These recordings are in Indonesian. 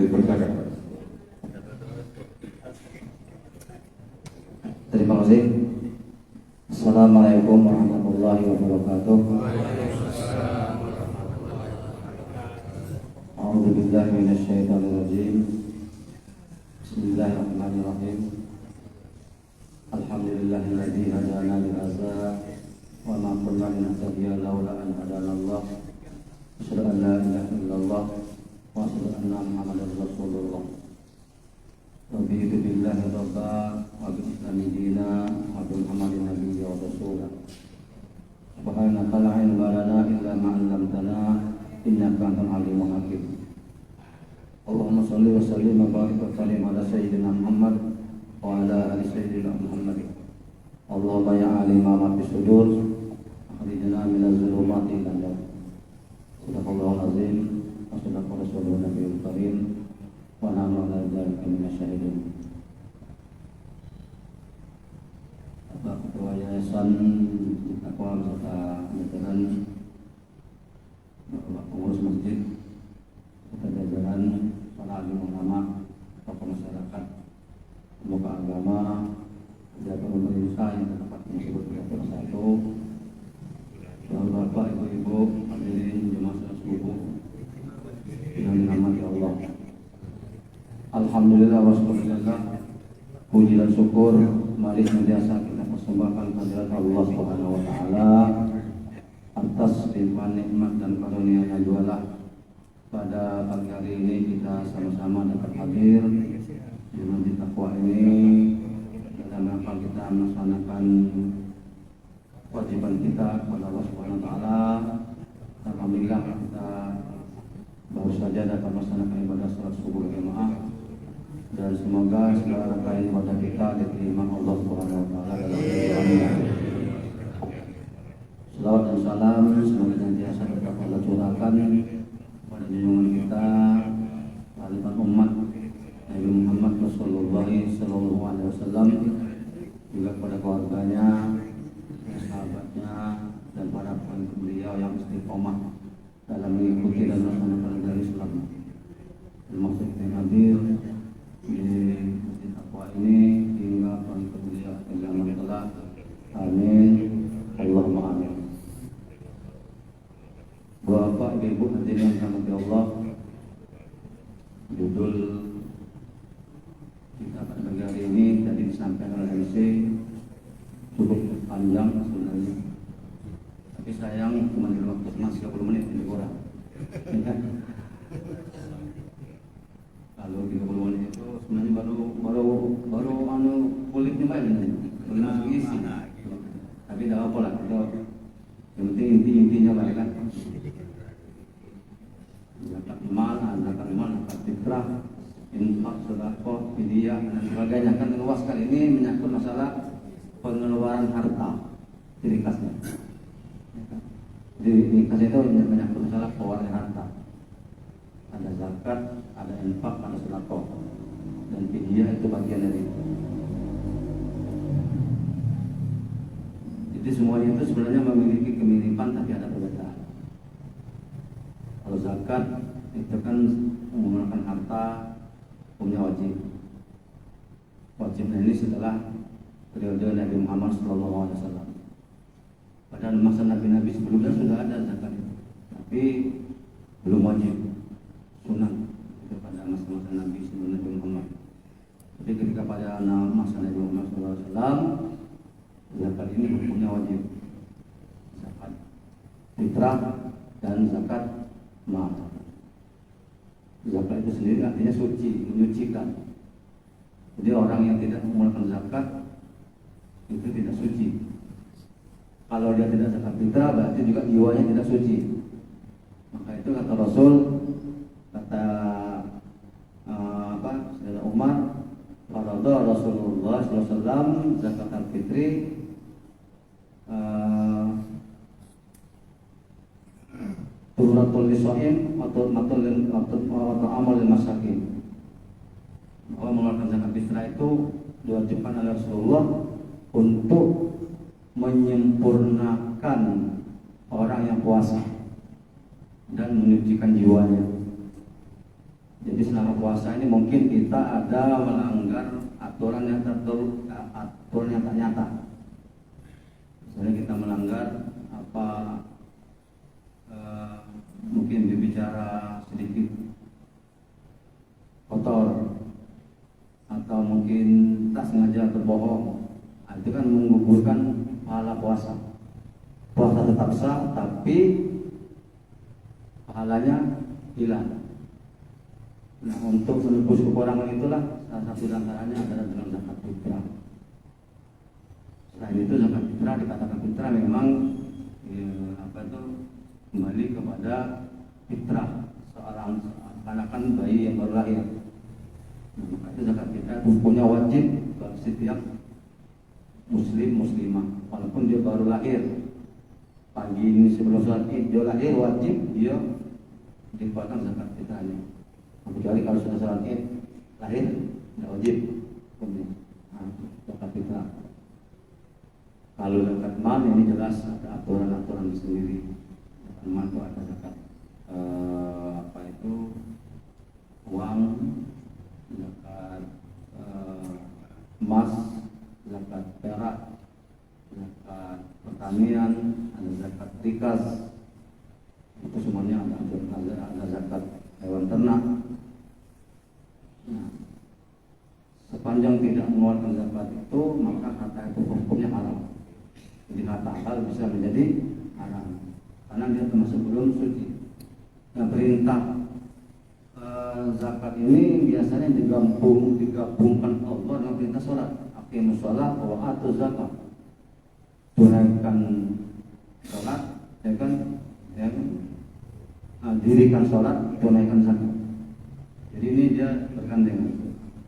diberkahi. Terima kasih. Assalamualaikum warahmatullahi wabarakatuh. A'udzubillahi minasyaitonirrajim. Bismillahirrahmanirrahim. Alhamdulillahilladzi hadana li hadza wa ma kunna linahtadiya laula an hadanallah. Asyhadu an la ilaha illallah wa asyhadu anna Muhammadar Rasulullah. Raditu billahi rabba wa bil islami dina wa bi Muhammadin nabiyya wa rasula. Subhanaka la ilma lana illa ma 'allamtana innaka antal alimul hakim. Allahumma shalli wa sallim wa barik wa sallim ala sayyidina Muhammad wa ala ali sayyidina Muhammad. Allahumma ya alima ma fi sudur akhrijna minaz zulumati ila nur. Sadaqallahul azim wa sadaqa rasulun nabiyul karim wa nahnu ala dzalika minasyahidin. Bapak Ketua Yayasan Takwa beserta jajaran, Bapak Pengurus Masjid beserta jajaran, para alim ulama, tokoh masyarakat, pemuka agama, pejabat pemerintah yang terdapat disebut Bapak satu, Bapak, Ibu-ibu, hadirin jemaah salat subuh yang dirahmati Allah. Alhamdulillah wa syukurillah. Puji dan syukur mari senantiasa kita persembahkan kehadirat Allah Subhanahu wa taala atas limpahan nikmat dan karunia-Nya jualah. Pada pagi hari ini kita sama-sama dapat hadir di Masjid Takwa ini dalam rangka kita melaksanakan kewajiban kita kepada Allah Subhanahu wa taala. Alhamdulillah kita baru saja dapat melaksanakan ibadah salat subuh berjamaah. Dan semoga segala rangkaian ibadah kita diterima Allah Subhanahu wa taala dalam kehidupannya. Selawat dan salam semoga senantiasa tetap Allah curahkan pada junjungan kita, panutan umat Nabi Muhammad Rasulullah sallallahu alaihi wasallam, juga kepada keluarganya, sahabatnya, dan para pengikut beliau yang istiqomah dalam mengikuti dan melaksanakan agama Islam. Termasuk yang hadir di Masjid Takwa ini hingga pengikut beliau zaman kelak. Amin. Allahumma amin. Bapak, Ibu, hadirin yang dirahmati Allah, judul kita pada pagi hari ini tadi disampaikan oleh MC cukup panjang sebenarnya, tapi sayang cuma di waktu 30 menit lebih kurang. Kalau 30 menit itu sebenarnya baru kulitnya banyak, belum masuk isi. Tapi tidak apa lah, yang penting intinya lah kan. Zakat mal, zakat fitrah, infak, sedekah, fidyah dan sebagainya. Kan luas kali ini menyangkut masalah pengeluaran harta, ciri khasnya. Ciri khas itu menyangkut masalah pengeluaran harta. Ada zakat, ada infak, ada sedekah, dan fidyah itu bagian dari itu. Jadi semuanya itu sebenarnya memiliki kemiripan tapi ada perbedaan. Kalau zakat itu kan menggunakan harta punya wajib. Wajibnya ini setelah periode Nabi Muhammad SAW. Padahal masa Nabi-Nabi sebelumnya sudah ada zakat itu, tapi belum wajib, sunat itu pada masa-masa Nabi sebelum Nabi Muhammad. Jadi ketika pada masa Nabi Muhammad SAW, zakat ini hukumnya wajib, zakat fitrah dan zakat mal. Zakat itu sendiri artinya suci, menyucikan. Jadi orang yang tidak mengeluarkan zakat itu tidak suci. Kalau dia tidak zakat fitrah berarti juga jiwanya tidak suci. Maka itu kata Rasul, kata Saudara Umar, faradha Rasulullah SAW zakat al-fitri turratul lisa'im atau amal masakin. Bahwa mengeluarkan zakat fitrah itu diwajibkan oleh Rasulullah untuk menyempurnakan orang yang puasa dan menyucikan jiwanya. Jadi selama puasa ini mungkin kita ada melanggar aturan yang tak nyata. Misalnya kita melanggar mungkin berbicara sedikit kotor, atau mungkin tak sengaja berbohong. Itu kan menggugurkan pahala puasa. Puasa tetap sah, tapi pahalanya hilang. Nah, untuk menebus kekurangan itulah salah satu antaranya adalah dengan zakat fitrah. Selain itu zakat fitrah dikatakan fitrah memang kembali kepada fitrah seorang anak-anak bayi yang baru lahir. Nah, maka itu zakat fitrah hukumnya wajib bagi setiap muslimah walaupun dia baru lahir. Pagi ini sebelum sholat Id dia lahir, wajib dia dikeluarkan zakat fitrahnya. Kecuali kalau sudah sholat Id lahir tidak wajib zakat fitrah. Kalau zakat mal ini jelas ada aturan-aturan sendiri. Zakat mal itu ada zakat uang, zakat emas, zakat perak, zakat pertanian, ada zakat rikas. Itu semuanya ada zakat hewan ternak. Nah, sepanjang tidak mengeluarkan zakat itu, maka harta itu hukumnya haram. Jadi harta halal bisa menjadi haram karena dia termasuk belum suci. Nah, perintah zakat ini biasanya digabungkan Allah dengan perintah sholat. Aqimus sholat wa atuz zakat. Tunaikan sholat, ya kan? Dirikan sholat, tunaikan zakat. Jadi ini dia bergandengan.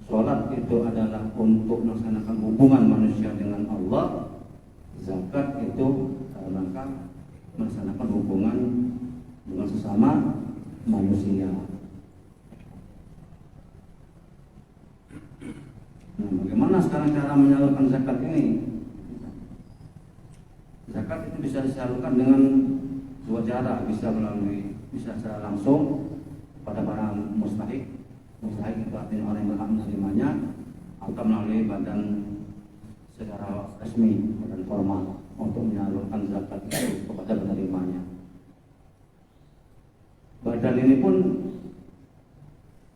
Sholat itu adalah untuk melaksanakan hubungan manusia dengan Allah. Zakat itu rangka melaksanakan hubungan dengan sesama manusia. Nah, bagaimana sekarang cara menyalurkan zakat ini? Zakat itu bisa disalurkan dengan dua cara, bisa secara langsung pada para mustahik itu artinya orang yang berhak menerimanya, atau melalui badan secara resmi, badan formal untuk menyalurkan zakat itu kepada penerimanya. Badan ini pun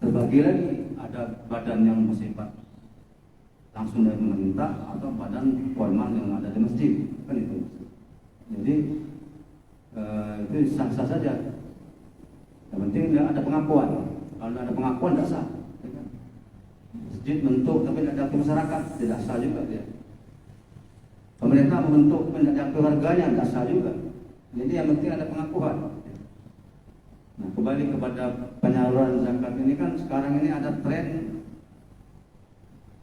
terbagi lagi, ada badan yang bersifat langsung dari pemerintah atau badan formal yang ada di masjid, kan itu. Jadi itu sah-sah saja. Yang penting dia ada pengakuan. Kalau ada pengakuan tidak sah. Masjid bentuk tapi tidak diakui masyarakat, tidak sah juga dia. Pemerintah membentuk tapi tidak diakui warganya, tidak sah juga. Jadi yang penting ada pengakuan. Nah, kembali kepada penyaluran zakat ini kan sekarang ini ada tren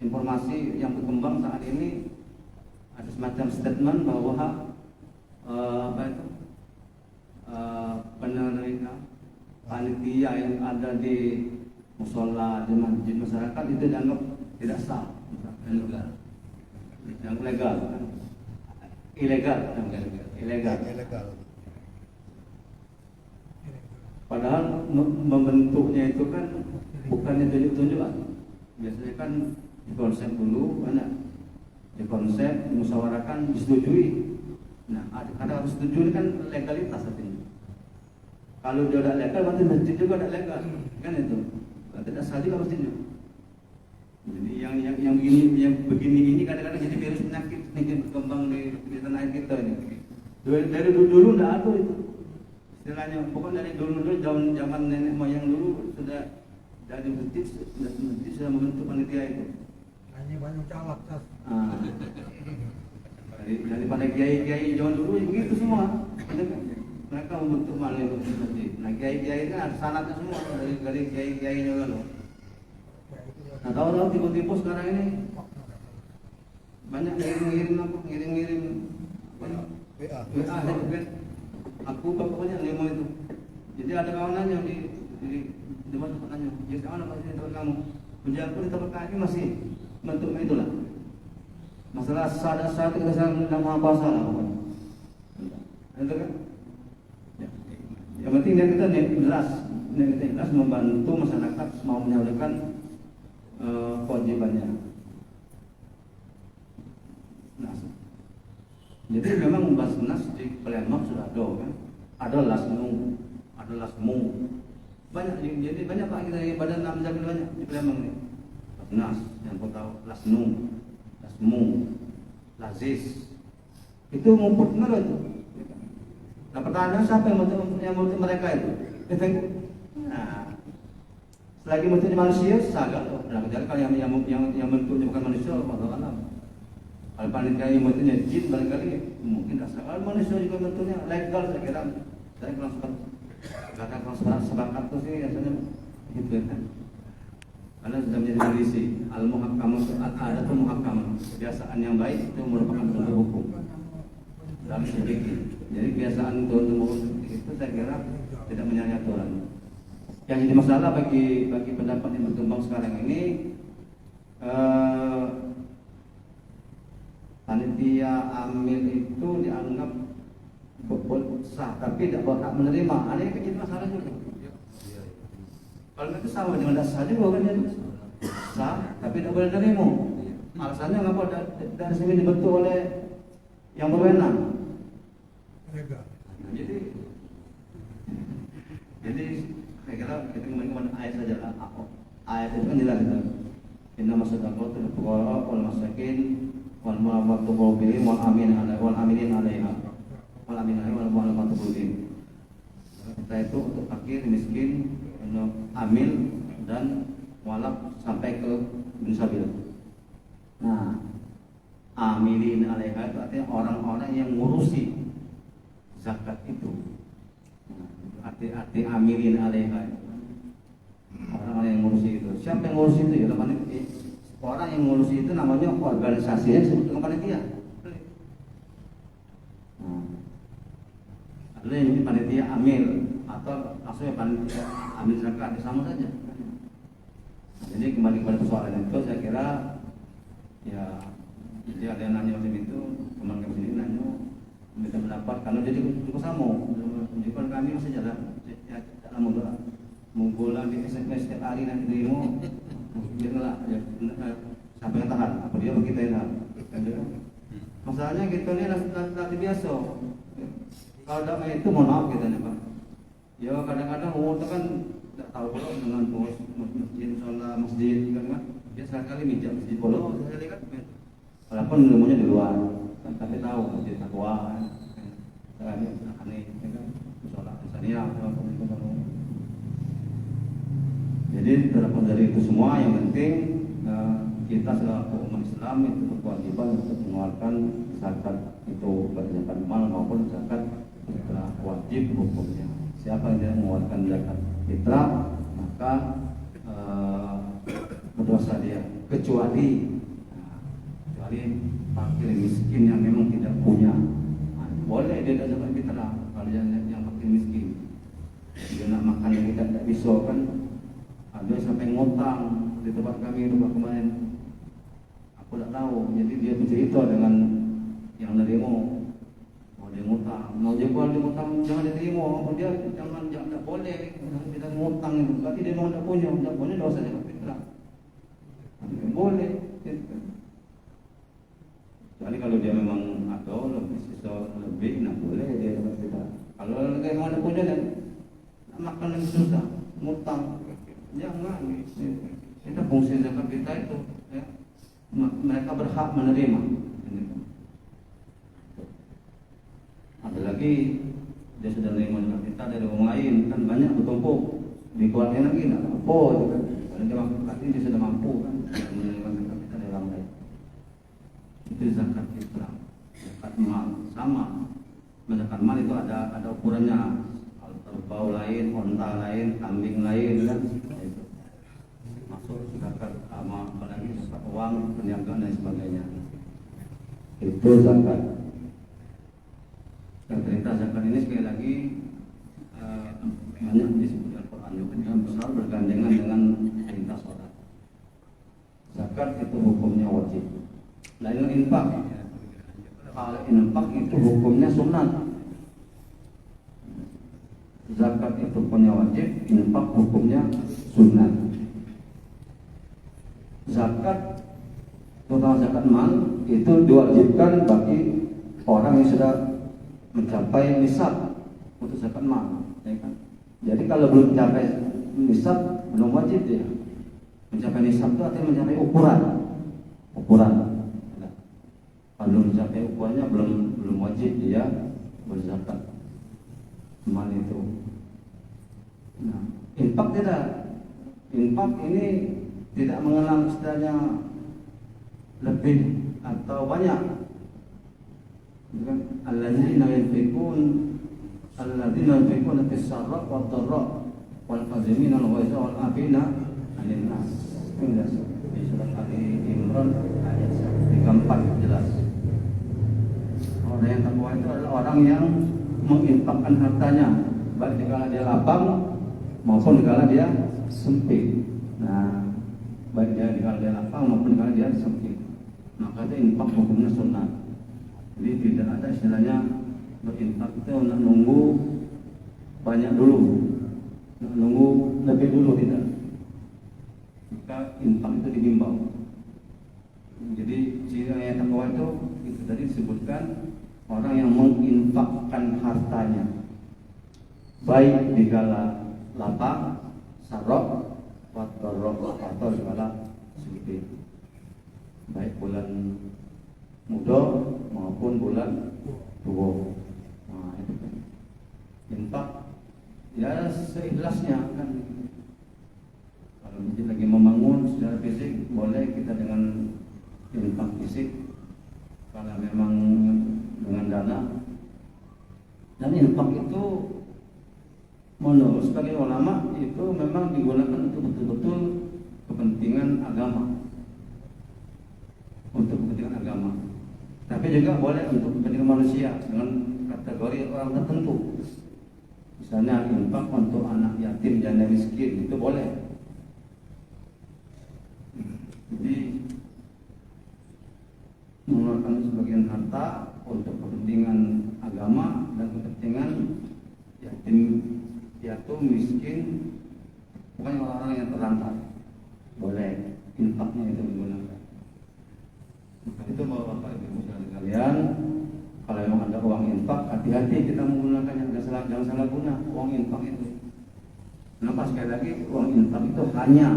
informasi yang berkembang saat ini, ada semacam statement bahwa penerima panitia yang ada di musola, di masjid masyarakat itu dianggap tidak sah, yang legal, ilegal. Padahal membentuknya itu kan bukannya tunjuk-tunjukan. Biasanya kan dikonsep dulu, dikonsep, dimusyawarahkan, disetujui. Nah, ada harus setuju, ini kan legalitas artinya. Kalau dia tidak legal, berarti masjid juga tidak legal, kan itu. Berarti tidak sah juga masjidnya. Jadi yang begini ini kadang-kadang jadi virus penyakit sedikit berkembang di tanah air kita ini. Dari dulu tidak ada itu. Istilahnya, pokoknya dari dulu zaman nenek moyang dulu sudah dari masjid sudah membentuk panitia itu. Hanya banyak calak kan. Daripada kiai-kiai zaman dulu begitu semua. Mereka membentuk malah itu masjid. Nah, kiai-kiai kan ada sanatnya semua dari kiai-kiainya kan. Nah, tahu-tahu tiba-tiba sekarang ini banyak ngirim WA. Aku pokoknya lima itu. Jadi ada kawanannya di mana tempatnya. Jadi kawan masih di tempat kamu. Menjaga di tempat kami masih bentuknya itulah. Masalah sah kita sedang mau puasa lah pokoknya. Itu kan. Yang penting dia kita jelas kita ikhlas membantu masyarakat mau menyalurkan kewajibannya. Nah, jadi memang Basnas di Palembang sudah ada kan, ada Lasnu, ada Lasmu, banyak. Jadi banyak Pak kita di Badan Amal Zakat banyak di Palembang ini. Basnas yang kau tahu, Lasnu, Lasmu, Lazis, itu ngumpul benar itu. Nah pertanyaan siapa yang membentuk mereka itu? Nah, selagi bentuknya manusia, sagak loh. Nah, kalau yang bentuknya bukan manusia, Allah alam. Kalau panitia yang bentuknya jin, barangkali mungkin tak salah. Kalau manusia juga bentuknya legal, saya kira. Saya kalau sebakat itu sih biasanya gitu kan. Karena sudah menjadi kondisi al-muhakkamah, ada tuh muhakkamah. Kebiasaan yang baik itu merupakan bentuk hukum dalam sedikit. Jadi kebiasaan turun-temurun itu saya kira tidak menyalahi aturan. Yang jadi masalah bagi pendapat yang berkembang sekarang ini, panitia amil itu dianggap sah, tapi tidak berhak menerima. Ada yang jadi masalah juga. Kalau itu sama dengan dasar juga kan itu sah, tapi tidak boleh menerima. Alasannya ngapa? Dari sini dibentuk oleh yang berwenang. Nah, jadi saya kira kita kembali kepada ayat saja lah. Ayat itu kan jelas. Inna masadaqatul fuqara wal masakin wal mu'amatu qulubihim wal aminin alaiha wal mu'amatu qulubihim. Kita itu untuk fakir, miskin, untuk amil dan walak sampai ke bin sabil. Nah, amilin alaiha itu artinya orang-orang yang ngurusi zakat itu. Arti amilin alaiha, orang-orang yang ngurusi itu. Siapa yang ngurusi itu? Ya panitia. Orang yang ngurusi itu namanya organisasinya disebut dengan panitia. Ada yang panitia amil atau maksudnya panitia amil zakat, sama saja. Jadi kembali kepada persoalan itu, saya kira ya, jadi ada yang nanya macam itu, teman kami sini nanya minta pendapat, karena jadi cukup sama. Menunjukkan kami masih jalan, ya dalam menggulang di SMS setiap hari nanti demo, janganlah ya, siapa yang tahan? Apa dia kita yang tahan? Masalahnya kita ini latih biasa. Kalau damai itu mohon maaf kita nih Pak. Ya kadang-kadang umur itu kan tidak tahu kalau dengan pengurus masjid, sholat masjid kan, dia sekali mijak masjid polo, saya lihat walaupun ilmunya di luar, kan tapi tahu masjid takwa, kan aneh, kan sholat misalnya, jadi terlepas dari itu semua, yang penting kita selaku umat Islam itu berkewajiban untuk mengeluarkan zakat itu, baik zakat mal maupun zakat fitrah, wajib hukumnya. Siapa yang tidak mengeluarkan zakat fitrah maka berdosa dia, kecuali fakir miskin yang memang tidak punya. Boleh dia tidak zakat fitrah kalau yang fakir miskin. Dia nak makan yang kita tidak bisa kan, ada sampai ngutang di tempat kami itu kemarin. Aku tidak tahu, jadi dia bercerita dengan yang nerima. Dia ngutang, mau dia buat dia ngutang jangan diterima, dia jangan boleh kita ngutang itu, berarti dia memang tidak punya dosa zakat fitrah. Boleh. Kecuali kalau dia memang ada lebih, nah boleh dia zakat fitrah. Kalau dia memang ada punya dan makan yang susah, ngutang, jangan. Kita fungsi zakat fitrah itu, ya, mereka berhak menerima. Apalagi dia sudah menerima zakat fitrah dari orang lain, kan banyak bertumpuk di keluarga lagi, tidak apa itu kan. Kalau dia sudah mampu kan menerima zakat fitrah dari orang lain. Itu zakat fitrah, zakat mal sama. Zakat mal itu ada ukurannya, kerbau lain, onta lain, kambing lain kan. Itu masuk zakat sama apalagi zakat uang, perniagaan dan sebagainya. Itu zakat. Dan perintah zakat ini sekali lagi banyak disebut Al-Quran juga besar bergandengan dengan perintah sholat. Zakat itu hukumnya wajib. Lain infak. Kalau infak itu hukumnya sunat. zakat itu hukumnya wajib, infak hukumnya sunnah. Zakat, terutama zakat mal, itu diwajibkan bagi orang yang sudah mencapai nisab untuk zakat mal, ya kan? Jadi kalau belum mencapai nisab, belum wajib dia. Mencapai nisab itu artinya mencapai ukuran. Kalau belum mencapai ukurannya, belum wajib dia berzakat mal itu. Nah, infak tidak. Infak ini tidak mengenal istilahnya lebih atau banyak. Alladzina yunfiquna fis-sarra wad-dharra wal qazimina al-ghaiza wal 'afina 'anil nas. Di surat Ali Imran ayat 34 jelas. Orang yang takwa itu adalah orang yang menginfakkan hartanya, baik dikala dia lapang maupun dikala dia sempit. Nah, baik dikala dia lapang maupun dikala dia sempit. Maka itu infak hukumnya sunnah. Jadi tidak ada istilahnya berinfak itu nak nunggu banyak dulu, nak nunggu lebih dulu, tidak. Maka infak itu dihimbau. Jadi ciri yang takwa itu tadi disebutkan orang yang menginfakkan hartanya baik dikala lapang, sarok, wadarok, atau dikala sempit, baik bulan muda maupun bulan tua. Nah, itu kan infak ya seikhlasnya kan. Kalau kita lagi membangun secara fisik, boleh kita dengan infak fisik. Kalau memang dengan dana. Dan infak itu menurut sebagai ulama itu memang digunakan untuk betul-betul kepentingan agama. Untuk kepentingan agama. Tapi juga boleh untuk kepentingan manusia dengan kategori orang tertentu. Misalnya infak untuk anak yatim, janda miskin, itu boleh. Jadi mengeluarkan sebagian harta untuk kepentingan agama dan kepentingan yatim, piatu, miskin, pokoknya orang-orang yang terlantar, boleh infaknya itu digunakan. Maka itu bapak ibu sekalian, kalau memang ada uang infak, hati-hati kita menggunakannya, jangan salah guna uang infak itu. Kenapa? Sekali lagi, uang infak itu hanya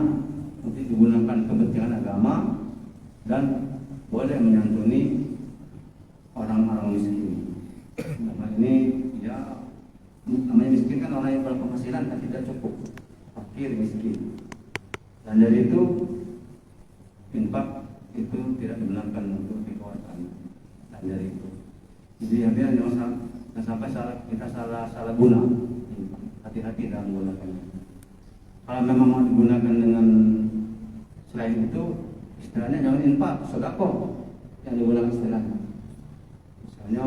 untuk digunakan kepentingan agama dan boleh menyantuni orang-orang miskin. Nama ini ya, namanya miskin kan orang yang berpenghasilan tapi tidak cukup, fakir miskin. Dan dari itu infak itu tidak dibenarkan untuk dikeluarkan. Dan dari itu, jadi jangan sampai kita salah guna. Hati-hati dalam menggunakannya. Kalau memang mau digunakan dengan selain itu, istilahnya jangan infak, sedekah yang digunakan istilahnya. Misalnya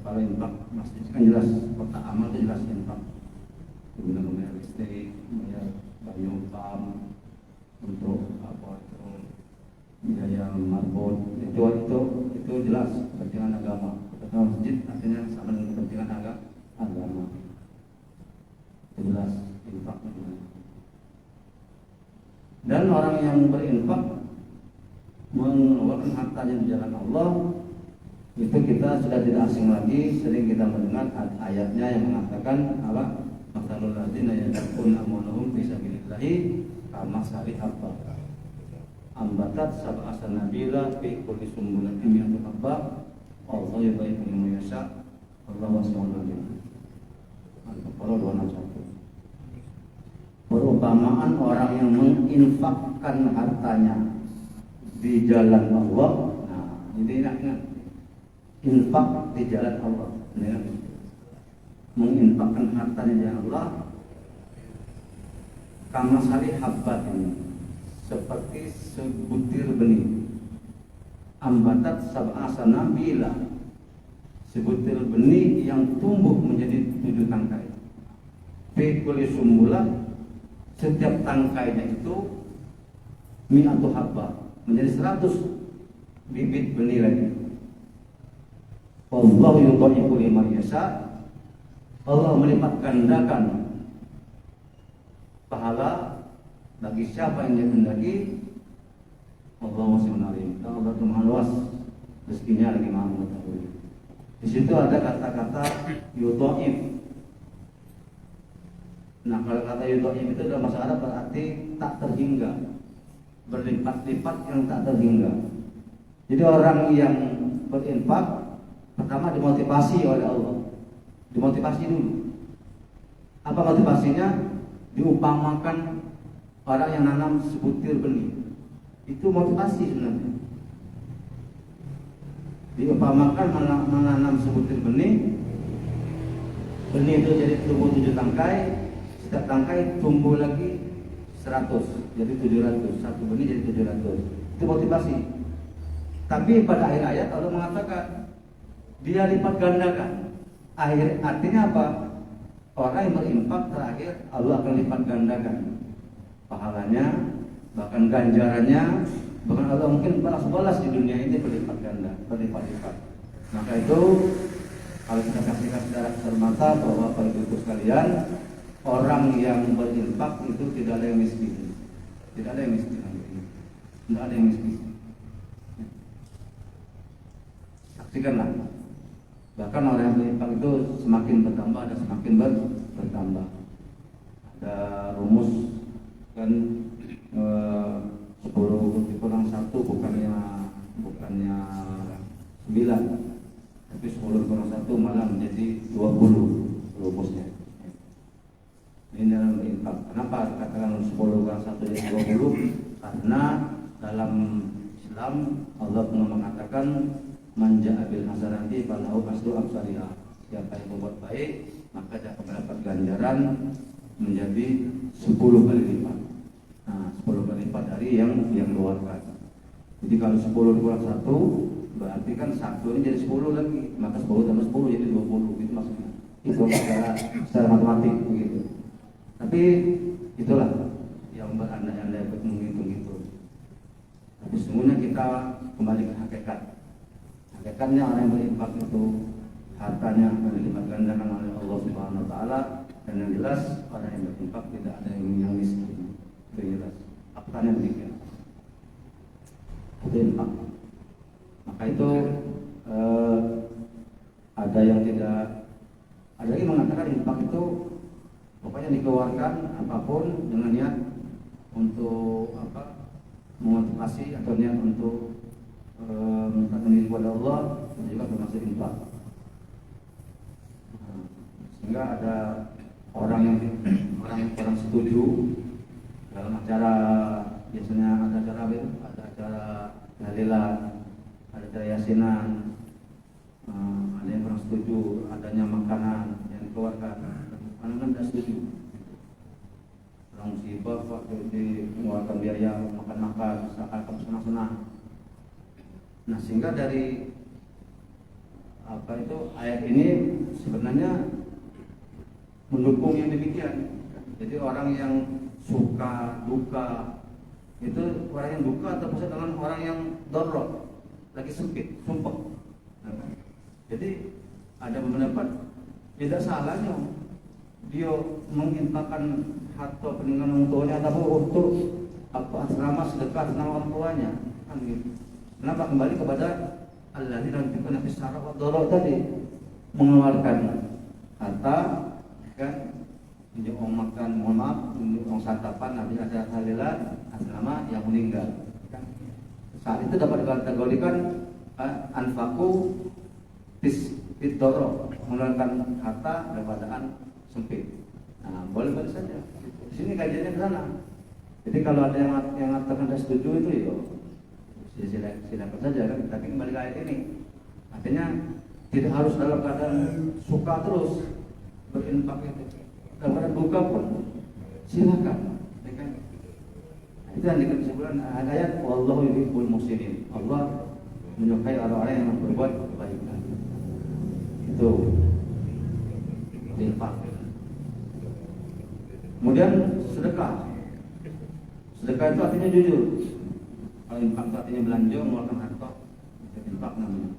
kalau infak masjid kan jelas, kotak amal itu jelas infak. Digunakan bayar listrik, bayar banyu pam, untuk apa itu biaya marbot, itu jelas kepentingan agama. Kepentingan masjid artinya sama dengan kepentingan agama. Itu jelas infak. Dan orang yang berinfak mengeluarkan hartanya di jalan Allah, itu kita sudah tidak asing lagi, sering kita mendengar ayatnya yang mengatakan apa? Masalul ladzina yunfiquna amwalahum fi sabilillahi kamathali habba ambatat sab'a sanabila fi kulli sumbulatin mi'atu habba wallahu yudhi'u liman yasha wallahu wasi'un alim. Al-Baqarah 261. Perumpamaan orang yang menginfakkan hartanya di jalan Allah. Nah, ini ingat, infak di jalan Allah. Menginfakkan hartanya di jalan Allah. Kamathali habbatin, seperti sebutir benih. Ambatat sab'a sanabila, sebutir benih yang tumbuh menjadi 7 tangkai. Fi kulli sumbulah, setiap tangkainya itu mi'atu habba, menjadi 100 bibit benih lagi. Wallahu yudha'ifu liman yasha. Allah melipat gandakan pahala bagi siapa yang dia kehendaki. Allah masih menarik. Allah itu maha luas rezekinya, lagi maha mengetahui. Di situ ada kata-kata yudha'if. Nah, kalau kata yudha'if itu dalam bahasa Arab berarti tak terhingga, berlipat-lipat yang tak terhingga. Jadi orang yang berinfak pertama dimotivasi oleh Allah. Dimotivasi dulu. Apa motivasinya? Diumpamakan orang yang nanam sebutir benih. Itu motivasi sebenarnya. Diumpamakan menanam sebutir benih. Benih itu jadi tumbuh 7 tangkai. Setiap tangkai tumbuh lagi 100, jadi 700. Satu benih jadi 700. Itu motivasi. Tapi pada akhir ayat Allah mengatakan dia lipat gandakan. Artinya apa? Orang yang berinfak terakhir Allah akan lipat gandakan pahalanya, bahkan ganjarannya, bahkan Allah mungkin balas-balas di dunia ini berlipat ganda, berlipat-lipat. Maka itu kalau kita saksikan secara cermata bahwa pada ibu sekalian, orang yang berinfak itu tidak ada yang miskin, tidak ada yang miskin, tidak ada yang miskin. Saksikanlah. Bahkan orang yang berinfak itu semakin bertambah dan semakin bertambah. Ada rumus kan 10 dikurang 1 bukannya 9, tapi 10 kurang 1 malah menjadi 20 rumusnya. Ini dalam berinfak. Kenapa dikatakan 10 kurang 1 jadi 20? Karena dalam Islam Allah pernah mengatakan man ja'a bil hasanati falahu asru amsalihha. Siapa yang berbuat baik maka dia akan mendapat ganjaran menjadi 10 kali lipat. Nah, 10 kali lipat dari yang keluarkan. Jadi kalau 10 kurang 1 berarti kan 1 ini jadi 10 lagi, maka 10 tambah 10 jadi 20, itu maksudnya. Itu secara matematik begitu. Tapi itulah yang berandai-andai menghitung itu. Tapi semuanya kita kembali ke hakikat. Hakikatnya orang yang berinfak itu hartanya akan dilipat gandakan oleh Allah Subhanahu wa taala, dan yang jelas orang yang berinfak tidak ada yang miskin. Itu jelas. Faktanya demikian. Itu infak. Maka itu ada yang tidak, ada lagi mengatakan infak itu pokoknya dikeluarkan apapun dengan niat untuk memotivasi atau niat untuk mendekatkan diri kepada Allah, dan juga termasuk infak. Sehingga ada orang yang kurang setuju dalam acara, biasanya ada acara tahlilan, ada acara yasinan, ada yang kurang setuju adanya makanan yang dikeluarkan, karena kan tidak setuju. Orang musibah waktu mengeluarkan biaya makan-makan, seakan senang-senang. Nah, sehingga dari ayat ini sebenarnya mendukung yang demikian. Jadi orang yang suka duka itu orang yang duka terpisah dengan orang yang dorok, lagi sempit, sumpah. Nah, jadi ada pendapat tidak salahnya dia menginfakkan harta peninggalan orang tuanya tapi untuk asrama sedekah dengan orang tuanya, kan gitu. Kenapa kembali kepada alladzina yunfiquna fis sarra wad dharra tadi, mengeluarkan harta kan untuk orang makan, mohon maaf, untuk orang santapan, nanti ada tahlilan atas nama yang meninggal. Saat itu dapat dikategorikan anfaku fis dharra, mengeluarkan harta dalam keadaan sempit. Nah, boleh saja. Di sini kajiannya ke sana. Jadi kalau ada yang mengatakan tidak setuju itu ya silakan saja kan, tapi kembali ke ayat ini artinya tidak harus dalam keadaan suka terus berinfak itu, dalam keadaan duka pun silakan, ya kan? Nah, itu yang disebutkan ayat wallahu yuhibbul muhsinin. Allah menyukai orang-orang yang berbuat kebaikan. Itu infak. Kemudian sedekah. Sedekah itu artinya jujur. Kalau infak itu artinya belanja, mengeluarkan harta, itu infak namanya.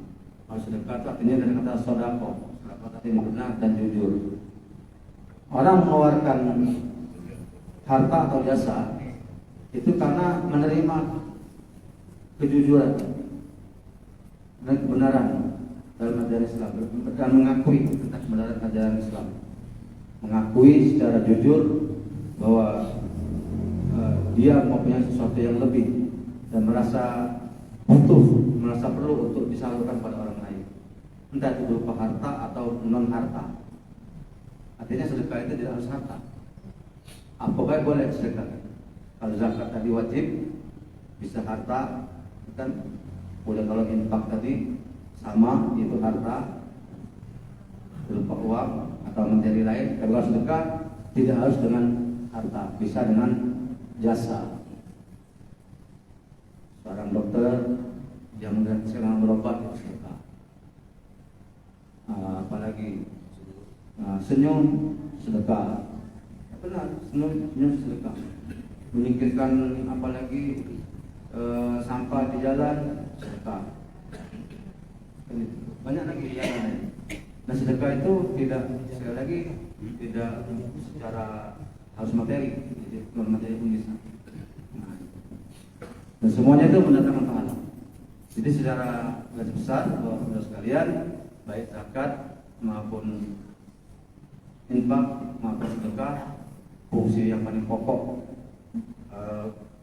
Kalau sedekah itu artinya dari kata sodako. Sodako artinya benar dan jujur. Orang mengeluarkan harta atau jasa itu karena menerima kejujuran dan kebenaran dalam ajaran Islam dan mengakui tentang kebenaran ajaran Islam, mengakui secara jujur bahwa dia mempunyai sesuatu yang lebih dan merasa butuh, merasa perlu untuk disalurkan pada orang lain, entah itu berupa harta atau non harta. Artinya sedekah itu tidak harus harta. Apa baik boleh sedekah. Kalau zakat tadi wajib, bisa harta, kan boleh. Kalau infak tadi sama, itu harta berupa uang atau materi lain. Tapi kalau sedekah tidak harus dengan harta, bisa dengan jasa. Seorang dokter yang menggratiskan berobat itu sedekah. Apalagi senyum sedekah. Benar, senyum sedekah. Menyingkirkan apalagi sampah di jalan sedekah. Banyak lagi yang lain. Nah, sedekah itu tidak, sekali lagi, tidak secara harus materi, non materi pun bisa. Dan semuanya itu mendatangkan pahala. Jadi secara garis besar, saudara sekalian, baik zakat maupun infak maupun sedekah, fungsi yang paling pokok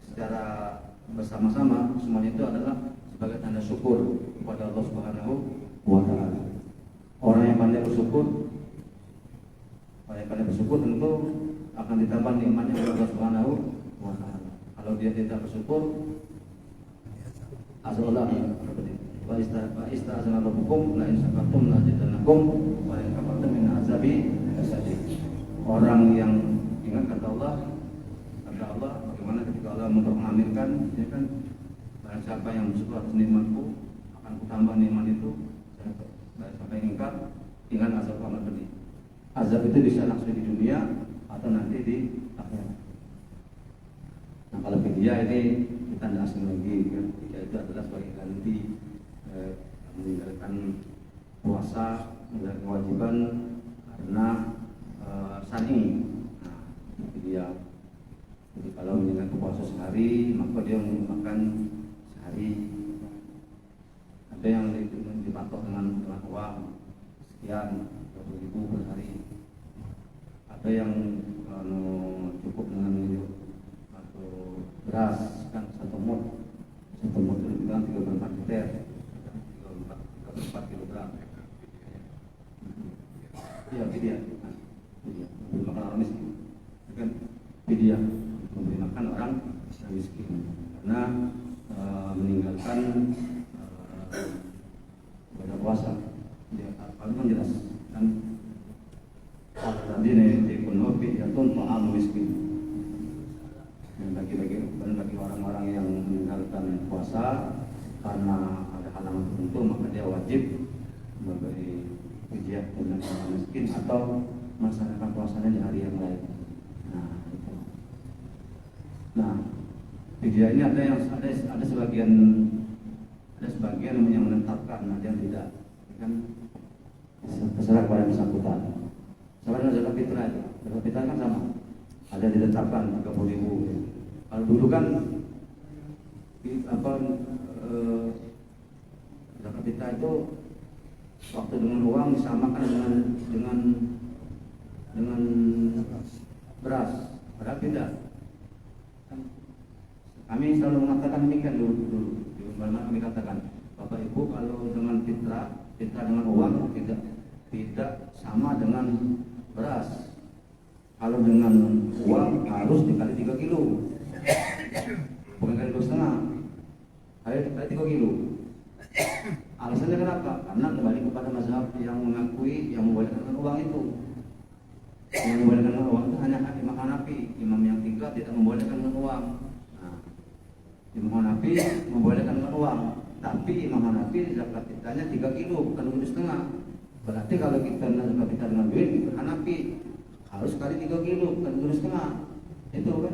secara bersama-sama semuanya itu adalah sebagai tanda syukur kepada Allah Subhanahu wa Ta'ala. Orang yang pandai bersyukur, tentu akan ditambah nikmatnya oleh Allah Subhanahu wa Ta'ala. Kalau dia tidak bersyukur, asallallahu wa ista'azana rabbukum la in syakartum la azidannakum wa in kafartum min azabi lasyadid. Orang yang ingat kata Allah, bagaimana ketika Allah mengamirkan, ya kan, barang siapa yang bersyukur atas nikmatku, akan kutambah nikmat itu. Barang siapa yang ingkar, ingat azab amat pedih. Azab itu bisa langsung di dunia atau nanti di akhirat. Nah, kalau fidyah ini kita tidak asing lagi, kan? Fidyah itu adalah sebagai ganti meninggalkan puasa, meninggalkan kewajiban karena syar'i. Nah, fidyah. Jadi kalau meninggalkan puasa sehari, maka dia makan sehari. Ada yang dipatok dengan uang sekian, 20.000 per hari. Ada yang cukup dengan minum atau beras, kan satu mut itu bilang 34 liter, 34 kilogram. Iya, fidyah. Memberi makan orang miskin, kan fidyah, memberi makan orang miskin karena meninggalkan ibadah puasa. Dia paling jelas kan. Tadi nih ekonomi itu ta'am miskin. Bagi orang-orang yang meninggalkan puasa karena ada halangan tertentu, maka dia wajib memberi fidyah dengan orang miskin atau melaksanakan puasanya di hari yang lain. Nah, fidyah ini ada sebagian yang menetapkan, ada yang tidak. Kan terserah kepada yang bersangkutan. Sama dengan zakat fitrah itu. Zakat fitrah kan sama. Ada yang ditetapkan 30.000. Ya. Kalau dulu kan zakat fitrah itu waktu dengan uang disamakan dengan beras. Padahal tidak. Kami selalu mengatakan demikian dulu. Bagaimana kami katakan, Bapak Ibu, kalau dengan fitrah dengan uang tidak sama dengan beras. Kalau dengan uang harus dikali 3 kilo, bukan kali 2,5. Kali 3 kilo. Alasannya kenapa? Karena kembali kepada mazhab yang mengakui yang membolehkan dengan uang itu. Yang membolehkan dengan uang itu hanya Imam Hanafi. Imam yang 3 tidak membolehkan dengan uang. Imam Hanafi membolehkan dengan uang, tapi Imam Hanafi zakat fitrahnya 3 kilo, bukan 2,5. Berarti kalau kita zakat fitrah dengan duit, Imam Hanafi harus kali 3 kilo, bukan 2,5. Itu kan.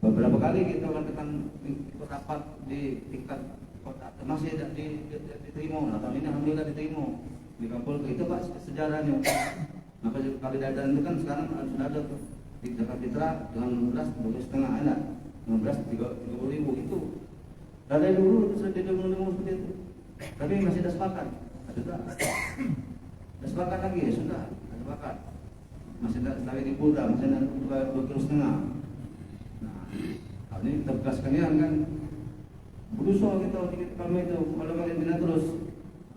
Beberapa kali kita katakan ikut rapat di tingkat masih diterima. Nah, tahun ini alhamdulillah diterima di Kapolda itu Pak sejarahnya. Nah, kalau dadan itu kan sekarang sudah ada tuh di Jakarta Citra dengan 12,5 enak 15,30 ribu itu dari dulu itu sudah didengung seperti itu, tapi masih ada sepakat, ada sepakat lagi ya sudah ada sepakat, masih ada lagi di Polda masih ada 2,5 kg. Nah, ini tergaskan kan berusaha kita kami itu kalau kalian bina terus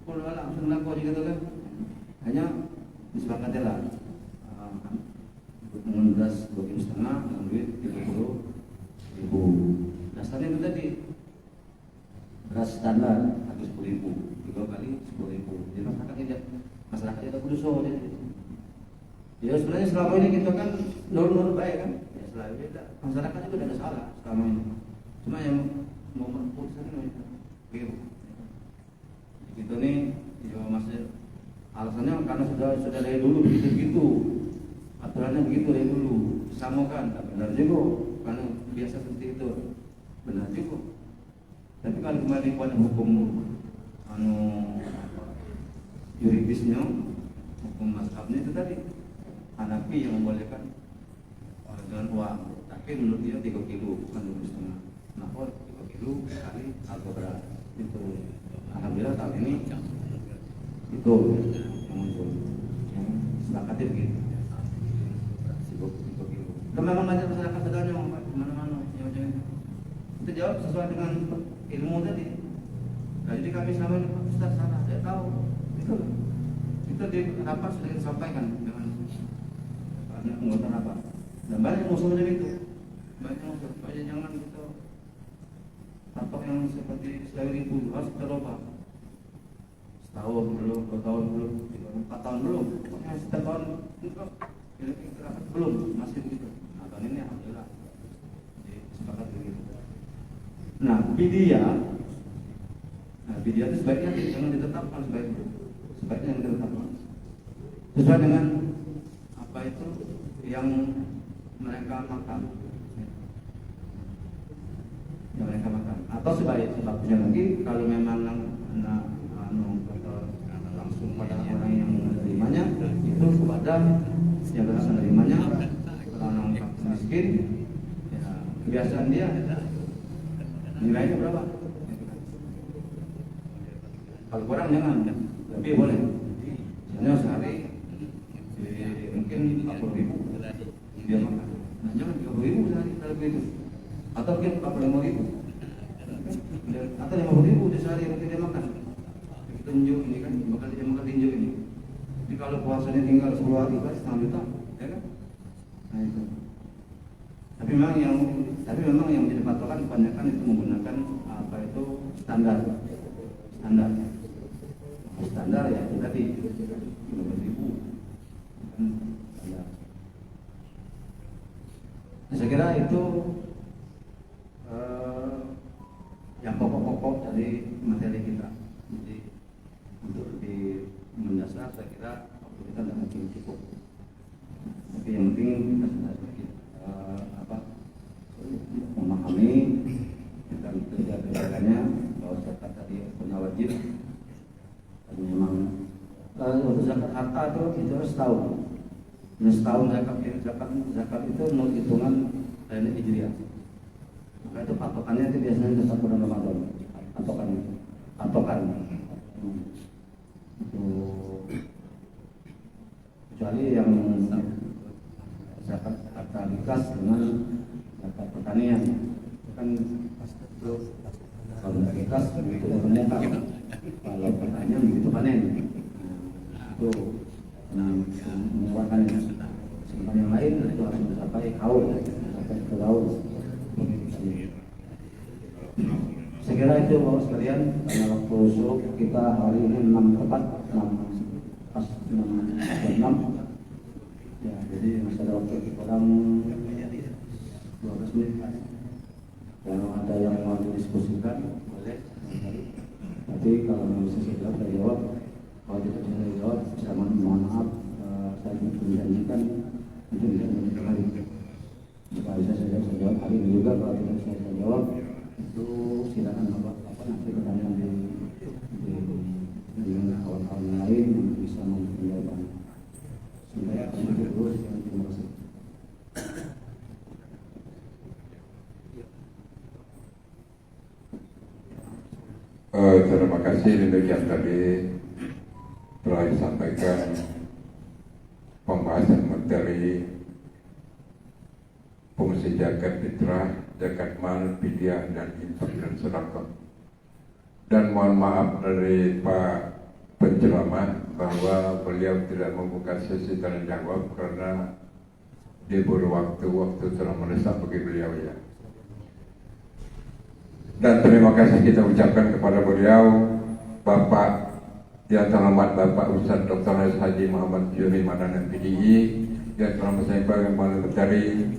kalau langsung laku aja gitu kan hanya disepakati lah mengendas 2,5 kg dengan duit 30.000. Dasarnya itu tadi beras standar harus 10.000 3 kali 10.000. Jadi masyarakat itu berusaha jadi. Ya sebenarnya selama ini kita kan nur baik kan ya selama ini masyarakat juga tidak ada salah selama ini, cuma yang mau putusan itu gitu. Gitu nih ya masih alasannya karena sudah dari dulu begitu aturannya begitu dari dulu disamakan. Benar juga karena biasa seperti itu benar juga, tapi kalau kembali pada hukum yuridisnya hukum mazhabnya itu tadi Hanafi yang membolehkan dengan uang, tapi menurut dia 3 kilo bukan 2,5. Nah, 3 kilo kali harga beras itu. Alhamdulillah tahun ini itu yang muncul, yang sepakatnya begitu. 3 kilo. Kita memang banyak masyarakat sedangnya kemana-mana yang macam itu. Kita jawab sesuai dengan ilmu tadi. Nah, jadi kami selama ini Ustaz salah, saya tahu itu di rapat sudah kita sampaikan dengan anggota rapat. Dan banyak musuh macam itu, banyak musuh, banyak jangan kita tapak yang seperti 1.000 harus kita roba. Setahun belum, 2 tahun belum, 4 tahun belum, pokoknya setiap tahun kita rapat belum, masih begitu. Nah, tahun ini alhamdulillah sepakat begitu. Nah, bidia itu sebaiknya jangan ditetapkan sebaiknya ditetapkan sesuai dengan apa itu yang mereka makan, atau sebabnya lagi kalau memang langsung pada orang yang menerimanya itu kepada yang berhak menerimanya. Kalau orang miskin ya, kebiasaan dia nilainya berapa? Kalau kurang jangan, lebih boleh. Misalnya sehari mungkin 40.000 dia makan. Nah, jangan 30.000 sehari kalau begitu. Atau mungkin 45.000. Atau 50.000 di sehari mungkin dia makan. Kita tunjuk ini kan, bakal dia makan tinju ini. Jadi kalau puasanya tinggal 10 hari kan 1,5 juta, ya kan? Nah itu. Tapi memang yang menjadi patokan kebanyakan itu menggunakan apa itu standar ya itu tadi 15.000 kan standar. Nah, saya kira itu yang pokok-pokok dari materi kita. Jadi untuk lebih mendasar saya kira waktu kita tidak mungkin cukup. Tapi yang penting kita sudah sedikit memahami dan kerja-kerjanya bahwa zakat tadi punya wajib. Dan memang untuk zakat harta itu setahun. Setahun zakat itu menurut hitungan kalender Hijriah. Maka itu patokannya itu biasanya tetap bulan Ramadan. Patokan. Itu kecuali yang zakat harta dikas dengan zakat pertanian kan kalau dikas begitu menetap, kalau pertanian begitu panen. Itu mengeluarkannya. Sedangkan yang lain itu harus sampai haul, sampai ke laut. Saya kira itu Bapak sekalian, karena waktu suruh kita hari ini 6 tepat 6 ya, jadi masih ada waktu kurang 12 menit. Kalau ada yang mau didiskusikan boleh. Tapi kalau mau bisa segera saya jawab, kalau tidak bisa saya jawab, saya mohon maaf. Saya menjanjikan mungkin bisa menjadi hari. Jika bisa saya jawab hari ini juga. Kalau tidak bisa saya jawab itu silakan Bapak nanti pertanyaan di kawan-kawan lain yang bisa menjawab. Semoga terus. Terima kasih. Terima kasih demikian tadi telah disampaikan pembahasan materi fungsi zakat fitrah, zakat mal, fidyah dan infak dan sedekah. Dan mohon maaf dari Pak penceramah bahwa beliau tidak membuka sesi tanya jawab karena diburu waktu telah mendesak bagi beliau ya. Dan terima kasih kita ucapkan kepada beliau, Bapak yang terhormat Bapak Ustaz Dr. Haji Muhammad Yuri Madanan PDI yang telah menyampaikan materi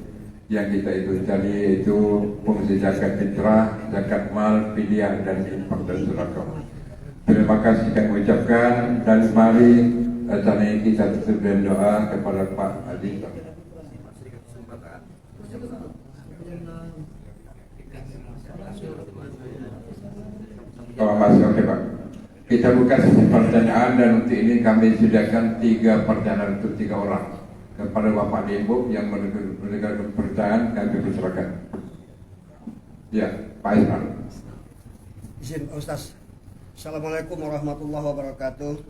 yang kita itu tadi, yaitu fungsi zakat fitrah, zakat mal, fidyah dan infak dan sedekah. Terima kasih kami ucapkan dan mari acara ini kita tutup dengan doa kepada Pak Haji. Oh, masih oke Pak. Kita buka sesi pertanyaan dan untuk ini kami sediakan 3 pertanyaan untuk 3 orang kepada Bapak dan Ibu yang mendengar pertanyaan kami persilakan. Ya, Pak Ismail. Izin Ustaz. Assalamualaikum warahmatullahi wabarakatuh.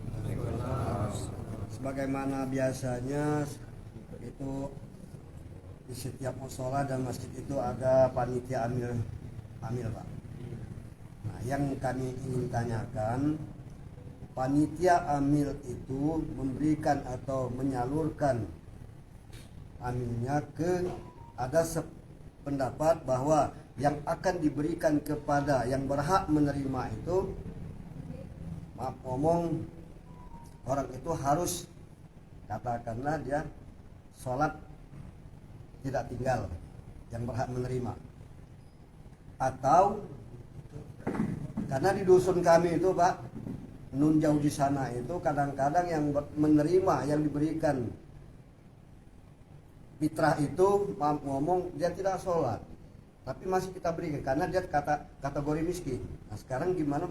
Sebagaimana biasanya itu di setiap mushola dan masjid itu ada panitia amil Pak. Nah, yang kami ingin tanyakan, panitia amil itu memberikan atau menyalurkan amilnya ke, ada pendapat bahwa yang akan diberikan kepada yang berhak menerima itu, maaf ngomong, orang itu harus katakanlah dia sholat tidak tinggal yang berhak menerima, atau karena di dusun kami itu Pak, nun jauh di sana itu kadang-kadang yang menerima yang diberikan fitrah itu, maaf ngomong, dia tidak sholat tapi masih kita berikan karena dia kategori miskin. Nah sekarang gimana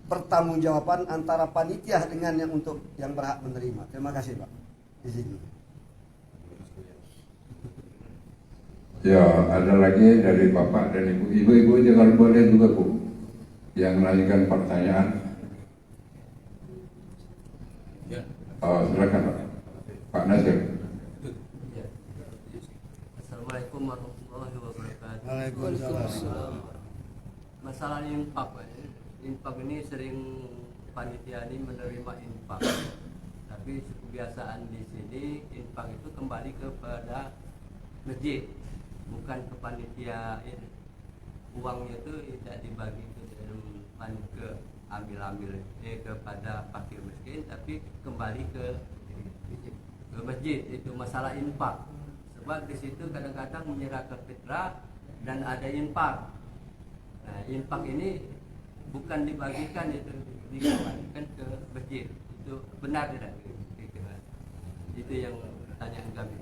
pertanggungjawaban antara panitia dengan yang untuk yang berhak menerima? Terima kasih Pak. Di sini. Ya, ada lagi dari Bapak dan Ibu. Ibu-ibu jangan boleh juga Bu yang menanyakan pertanyaan. Ya. Silakan Pak Nasir. Assalamualaikum warahmatullahi wabarakatuh. Waalaikumsalam. Masalah infak, infak ini sering panitia ini menerima infak, tapi kebiasaan di sini infak itu kembali kepada masjid, bukan ke panitia ini. Uangnya itu tidak dibagi ke ambil-ambil kepada fakir miskin, tapi kembali ke masjid. Itu masalah infak. Sebab di situ kadang-kadang menyerahkan fitrah dan ada infak. Nah, infak ini bukan dibagikan, itu dikembalikan ke masjid. Itu benar tidak? Itu yang pertanyaan kami.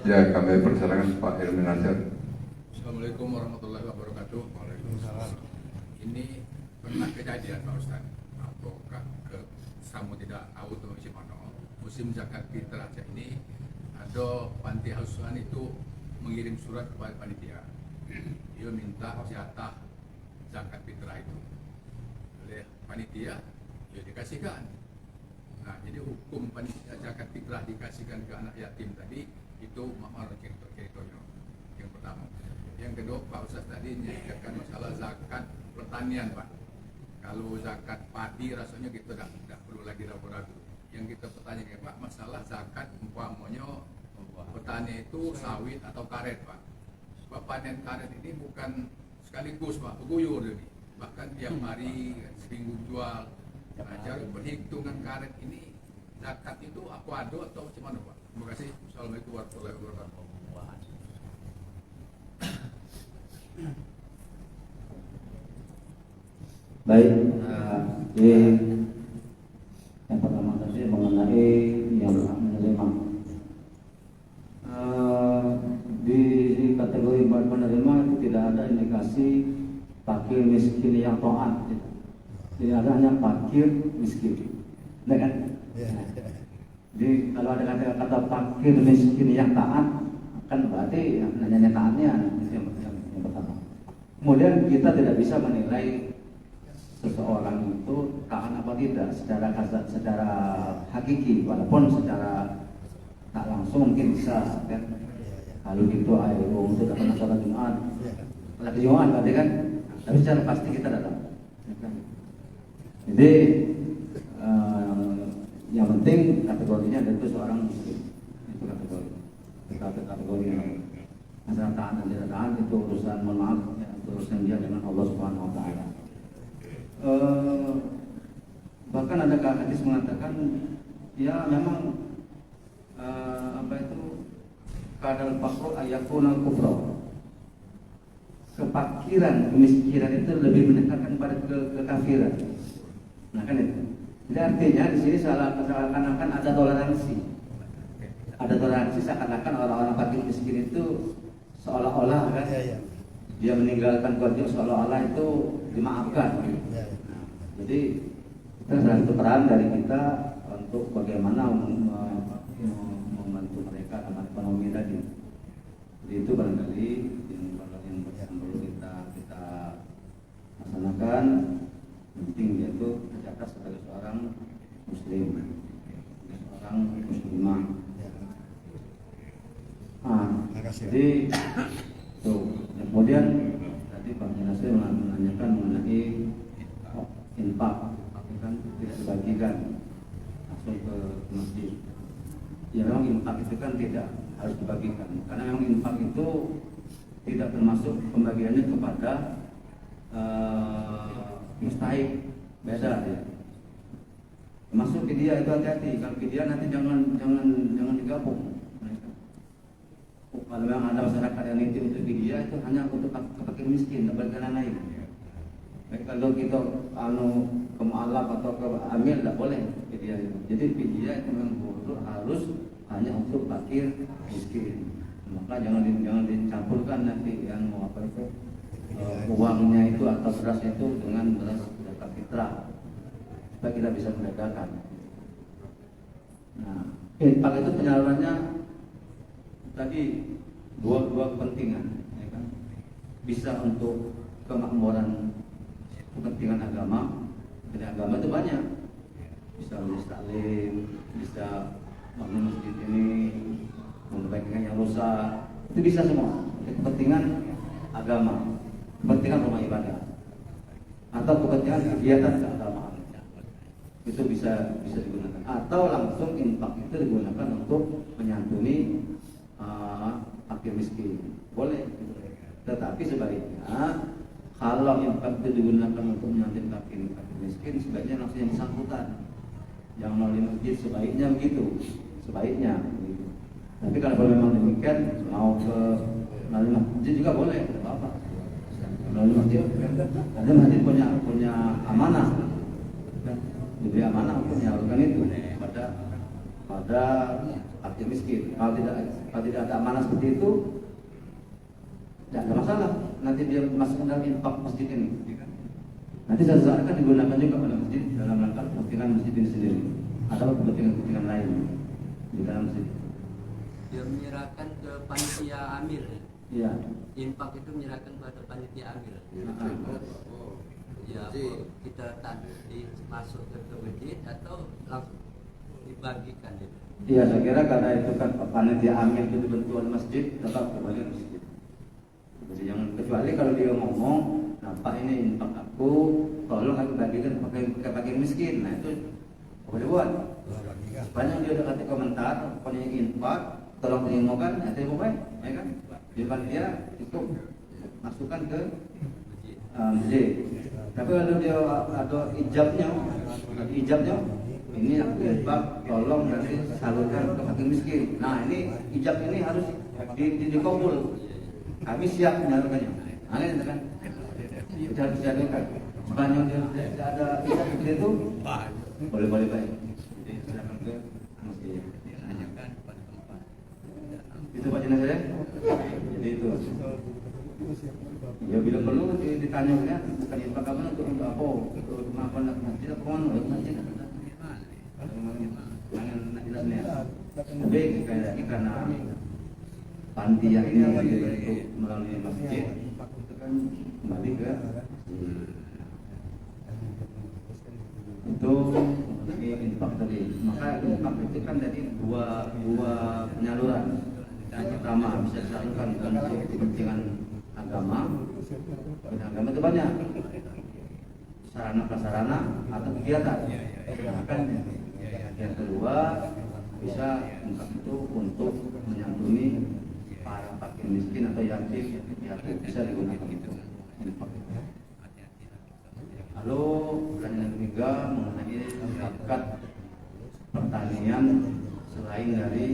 Ya, kami persilakan Pak Ilmi Nasir. Assalamualaikum warahmatullahi wabarakatuh. Waalaikumsalam. Ini pernah kejadian Pak Ustaz. Apakah kamu tidak tahu tuh si Mano, musim zakat fitrah ini ada panti asuhan itu mengirim surat kepada panitia. Dia minta jatah zakat fitrah itu oleh panitia, ya dikasihkan. Nah, jadi hukum panitia zakat fitrah dikasihkan ke anak yatim tadi itu mahal ceritanya. Yang pertama. Yang kedua, Pak Ustaz tadi menyebutkan masalah zakat pertanian Pak. Kalau zakat padi rasanya kita tidak perlu lagi ragu-ragu. Yang kita pertanyakan Pak, masalah zakat umpamanya petani itu sawit atau karet Pak. Sebab panen karet ini bukan sekaligus Pak, berguyur ini. Bahkan tiap hari seminggu jual. Nah, cara perhitungan karet ini zakat itu apa ada atau macam mana Pak? Terima kasih. Assalamualaikum warahmatullahi wabarakatuh. Baik, yang pertama tadi mengenai yang menerima di Jadi ada hanya fakir miskin, nah kan? Ya. Jadi kalau ada kata fakir miskin yang taat, kan berarti nanya taatnya itu yang pertama. Kemudian kita tidak bisa menilai seseorang itu taat apa tidak secara hakiki, walaupun secara tak langsung mungkin bisa kan. Kalau gitu ayo untuk datang sholat Jumat, sholat Jumat berarti kan, tapi secara pasti kita datang. Jadi yang penting kategorinya itu seorang muslim, itu kategorinya. Masalah taat dan tidak taat itu urusan, mohon maaf, ya, urusan dia dengan Allah Subhanahu Wa Taala. Bahkan ada hadis mengatakan, ya memang apa itu kadal fakru ayakuna kufra. Kefakiran, kemiskinan itu lebih mendekatkan pada kekafiran. Nah kan itu. Jadi artinya di sini seakan-akan ada toleransi. Ada toleransi seakan-akan orang-orang fakir miskin itu seolah-olah kan dia meninggalkan kewajiban seolah-olah itu dimaafkan. Nah, jadi itu salah satu peran dari kita untuk bagaimana membantu mereka dalam ekonomi tadi. Jadi itu barangkali yang perlu kita laksanakan. Penting dia itu tercatat sebagai seorang muslim, seorang muslimah. Jadi tuh. Kemudian tadi Pak Jenasir menanyakan mengenai infak, kan tidak dibagikan langsung ke masjid. Ya memang infak itu kan tidak harus dibagikan, karena memang infak itu tidak termasuk pembagiannya kepada mustahik, beda ya. Masuk ke dia itu hati-hati, kalau ke dia nanti jangan digabung. Kalau memang ada masyarakat yang nitip untuk dia itu hanya untuk fakir miskin, tidak boleh kena naik. Kalau kita ke mu'alaf atau ke amil tidak boleh ke dia itu. Jadi dia itu memang harus hanya untuk fakir miskin. Maka jangan dicampurkan nanti yang mau apa itu uangnya itu atau berasnya itu dengan beras zakat fitrah supaya kita bisa membedakan. Nah, infak itu penyalurannya tadi dua kepentingan, ya kan? Bisa untuk kemakmuran kepentingan agama. Jadi agama itu banyak, bisa majelis taklim, bisa bangun masjid ini, memperbaikikan yang rusak, itu bisa semua. Jadi kepentingan agama, kepentingan rumah ibadah, atau kepentingan kegiatan keagamaan, itu bisa digunakan. Atau langsung infak itu digunakan untuk menyantuni fakir miskin, boleh. Tetapi sebaliknya kalau infak itu digunakan untuk menyantuni fakir miskin, sebaiknya langsung yang bersangkutan, jangan melalui masjid. Sebaiknya begitu, sebaiknya begitu. Tapi kalau memang demikian, mau ke melalui masjid juga boleh, tidak apa-apa. Melalui masjid, ada masjid punya amanah, diberi amanah untuk menyalurkan itu pada fakir miskin. Kalau tidak ada amanah seperti itu, tidak ada masalah. Nanti dia masuk dalam infak masjid ini. Nanti sesaat akan digunakan juga pada masjid dalam rangka kepentingan masjid ini sendiri atau kepentingan lain di dalam masjid. Dia menyerahkan ke panitia amil. Iya. Infak itu menyerahkan pada panitia amil. Ya, kita tak masuk ke masjid atau langsung dibagikan itu. Iya, saya kira karena itu kan panitia amil itu dibentuk oleh masjid, tetap kembali ke masjid. Jadi jangan, kecuali kalau dia ngomong, nampak ini infak aku, tolong aku bagikan pakai miskin. Nah itu boleh buat. Banyak dia udah kasih komentar, pokoknya infak, tolong terimokan, nah itu baik, ya kan? Di panitia itu masukkan ke masjid. Tapi kalau dia ada ijabnya, ini aku infak, tolong nanti salurkan ke fakir miskin. Nah ini ijab ini harus dikabul. Kami siap menyalurkannya. Nah ini kan kita harus dijalankan. Sepanjang tidak ada ijab seperti itu, boleh baik. Jadi silakan ke masjid. Itu Pak Jenazah ya. Jadi itu. Ya bila perlu ditanya ya, bukan infak kamu untuk apa? Untuk apa nak masjid apa mana? Untuk masjid. Jangan nak jelasnya. Tapi karena panti yang ini untuk melalui masjid itu kan kembali ke itu lagi infak tadi. Maka infak itu kan tadi dua penyaluran. Yang pertama bisa disalurkan untuk kepentingan agama. Agama itu banyak sarana prasarana atau kegiatan. Bahkan yang kedua bisa infak itu untuk menyantuni para fakir miskin atau yatim, ya bisa digunakan itu. Lalu yang ketiga mengenai zakat pertanian selain dari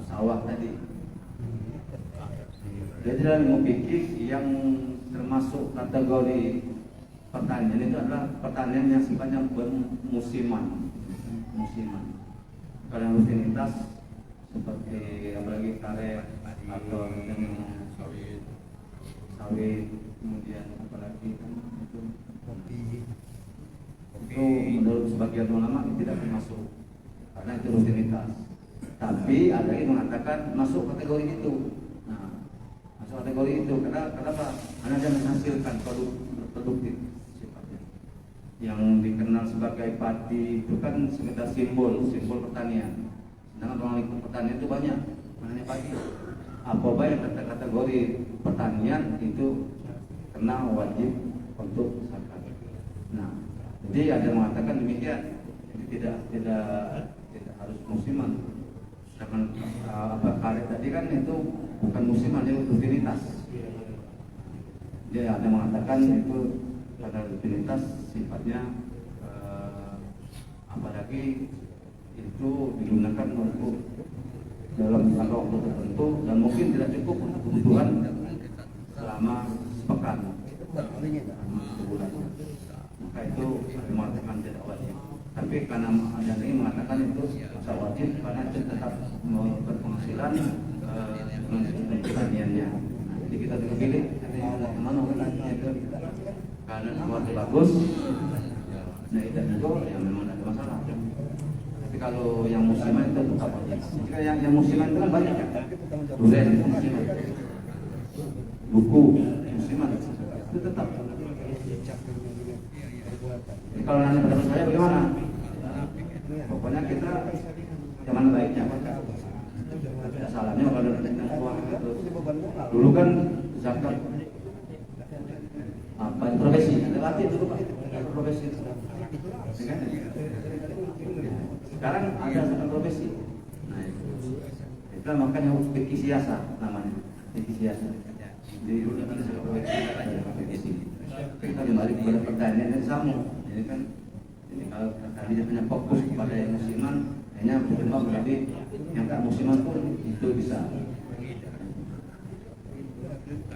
sawah tadi. Jadi dalam ilmu fikih yang termasuk kategori pertanian itu adalah pertanian yang sifatnya bermusiman. Kalau rutinitas seperti apalagi karet atau sawit, kemudian apalagi itu menurut sebagian ulama tidak termasuk karena itu rutinitas. Tapi ada yang mengatakan masuk kategori itu. Nah, masuk kategori itu kenapa? Karena dia menghasilkan produk produktif sifatnya. Yang dikenal sebagai padi itu kan sekedar simbol pertanian. Sedangkan orang pertanian itu banyak, maknanya padi. Apa yang kategori pertanian itu kena wajib untuk zakat. Nah, jadi ada yang mengatakan demikian. Jadi tidak harus musiman. Sedangkan karet tadi kan itu bukan musiman, itu rutinitas. Jadi ada yang mengatakan itu karena rutinitas sifatnya apalagi itu digunakan untuk dalam jangka waktu tertentu dan mungkin tidak cukup untuk kebutuhan selama sepekan, sebulan. Maka itu mengatakan tidak wajib. Tapi karena ada yang mengatakan itu tidak wajib karena itu tetap berpenghasilan pertaniannya. Jadi kita tinggal pilih mana itu karena kualitas bagus. Nah itu ya memang ada masalah. Tapi kalau yang musiman itu tetap wajib. Jika yang musiman itu kan banyak kan. Durian itu musiman. Buku musiman itu tetap. Jadi kalau nanya pada saya bagaimana? Pokoknya kita yang mana baiknya. Tidak salahnya kalau ada uang itu. Dulu kan zakat apa profesi? Ada latih dulu Pak. Profesi. Sekarang ada zakat profesi. Nah itu makanya fikih siasat namanya. Fikih siasat. Jadi dulu ada zakat profesi. Kita kembali kepada pertanyaan yang sama. Jadi kan, kalau tadi hanya fokus kepada yang musiman, hanya berkembang berarti yang tak musiman pun itu bisa.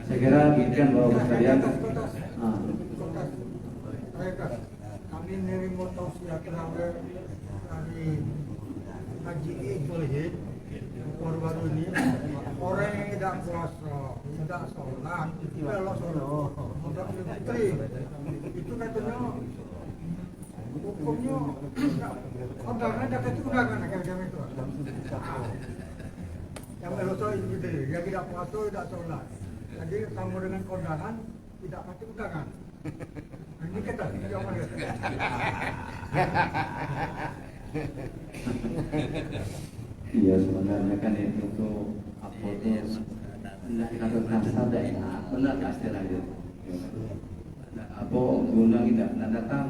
Saya kira demikian bahwa sekalian. Kami nerima tausiah terawih dari Haji Ibrahim baru ini. Orang yang tidak puasa, tidak sholat, belok sholat, tidak fitri, itu katanya hukumnya undangan dapat itu undangan agama itu. Yang belok sholat itu, yang tidak puasa tidak sholat. Jadi kamu dengan kondangan tidak pasti undangan. Ini kita jawaban kita. Iya sebenarnya kan itu apa itu tidak dikatakan sada ya benar tak istilahnya apa diundang tidak datang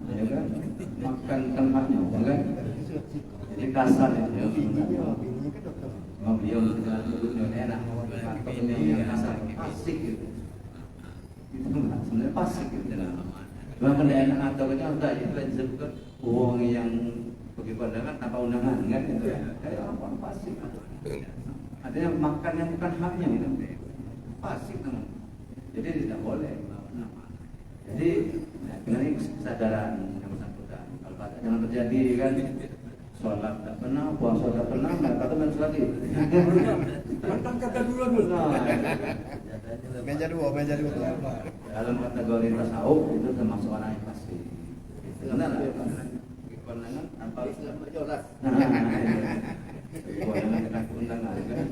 ya kan makan tempatnya kan jadi kasar ya sebenarnya mau beliau tidak duduknya enak atau yang kasar asik gitu itu enggak sebenarnya pasik gitu cuma benda enak atau kita udah itu disebut uang yang pergi kondangan tanpa undangan kan gitu ya kayak orang pasik artinya makan yang bukan haknya gitu pasik teman jadi tidak boleh jadi ini kesadaran yang bersangkutan kalau jangan terjadi kan sholat tak pernah, puasa tak pernah, nggak kata main lagi. Tentang kata dulu dulu. Nah, Meja dua tuh. dalam kategori tasawuf itu termasuk orang yang pasti. Benar lah. Kewenangan tanpa jelas. Kewenangan kita undangan kan.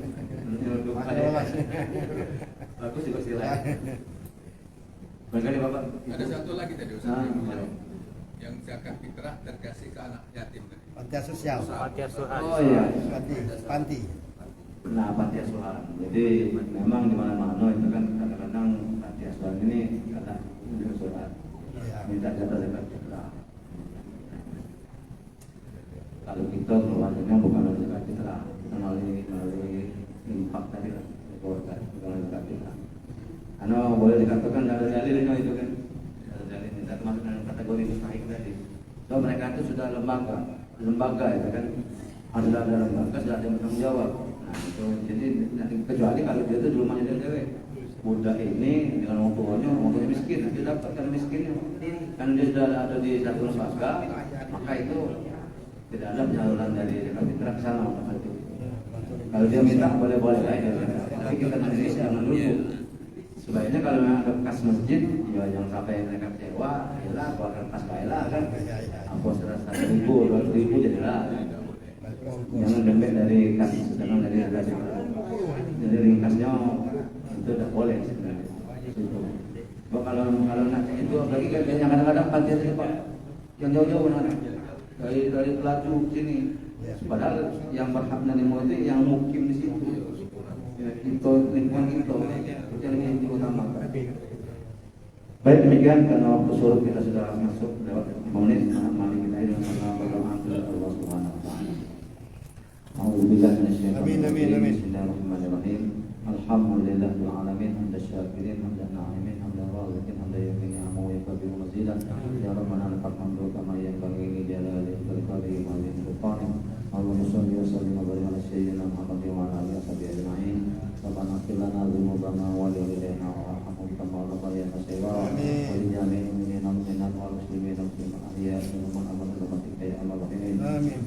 Bagus juga sila. Bagaimana Bapak? Ada satu lagi tadi Ustaz yang zakat fitrah terkasih ke anak yatim tadi. Panti sosial. Oh iya. Panti. Nah, panti asuhan. Jadi memang di mana-mana itu kan kadang-kadang panti asuhan ini kata surat minta jatah zakat fitrah. Kalau kita keluarnya bukan dari zakat fitrah, kita melalui infak tadi lah, keluarga bukan zakat fitrah. Karena boleh dikatakan ada dalilnya itu kan, ada dalilnya. Tidak masuk dalam kategori mustahik tadi. So mereka itu sudah lembaga itu kan, ada lembaga sudah ada yang bertanggung jawab. Nah itu jadi kecuali kalau dia itu di rumahnya dia budak ini dengan orang tuanya miskin, dia dapat karena miskinnya. Karena dia sudah ada di satu lembaga, maka itu tidak ada penyaluran dari zakat fitrah ke sana waktu itu. Kalau dia minta boleh-boleh aja. Tapi kita di Indonesia dulu sebaiknya kalau memang ada bekas masjid, ya jangan sampai mereka kecewa, yalah keluarkan pas baiklah kan. Apa 100.000, 200.000 jadilah. Jangan dembek dari kas, sedangkan dari harga. Jadi ringkasnya itu tidak boleh sebenarnya. Kalau nanti itu lagi yang kadang-kadang panti itu Pak, yang jauh-jauh mana? Dari Pelaju sini. Padahal yang berhak menerima itu yang mukim di situ. Itu lingkungan itu yang diutamakan. Baik demikian karena waktu suruh kita sudah masuk lewat 5 menit. Mari kita ini sama berdoa kepada Allah Subhanahu Wa Taala. Alhamdulillah. Amin. Bismillahirrahmanirrahim. Alhamdulillahil alamin. Hamdan syakirin, hamdan na'imin, hamdan raziqin, hamdan yakin ni'amahu wa yakbiru mazidan. Ya Rabbana lakal hamdu kama yanbaghi li jalali wajhika wa li sultanik. Allahumma shalli wa sallim wa barik ala sayyidina Muhammad wa ala alihi washabihi ajma'in. Rabbana ighfir lana dhunubana wa li walidayna warhamhum kama rabbayana shaghira. Wa li jami'il mu'minina wal mu'minat wal muslimina wal muslimat ahya'i minhum wa amwat rahmatika ya arhamar rahimin. Amin.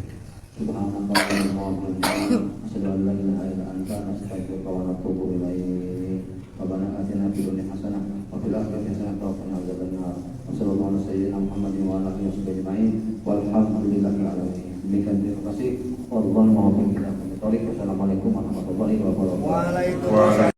Subhanallah wa bihamdihi asyhadu an la ilaha illa anta astaghfiruka wa atubu ilaik. Rabbana atina fid dunya hasanah wa fil akhirati hasanah wa qina adzabannar. Wassallallahu ala sayyidina Muhammadin wa ala alihi washabihi ajma'in. Walhamdulillahil alamin. Demikian terima kasih. Wassalamualaikum warahmatullahi wabarakatuh. Waalaikumsalam.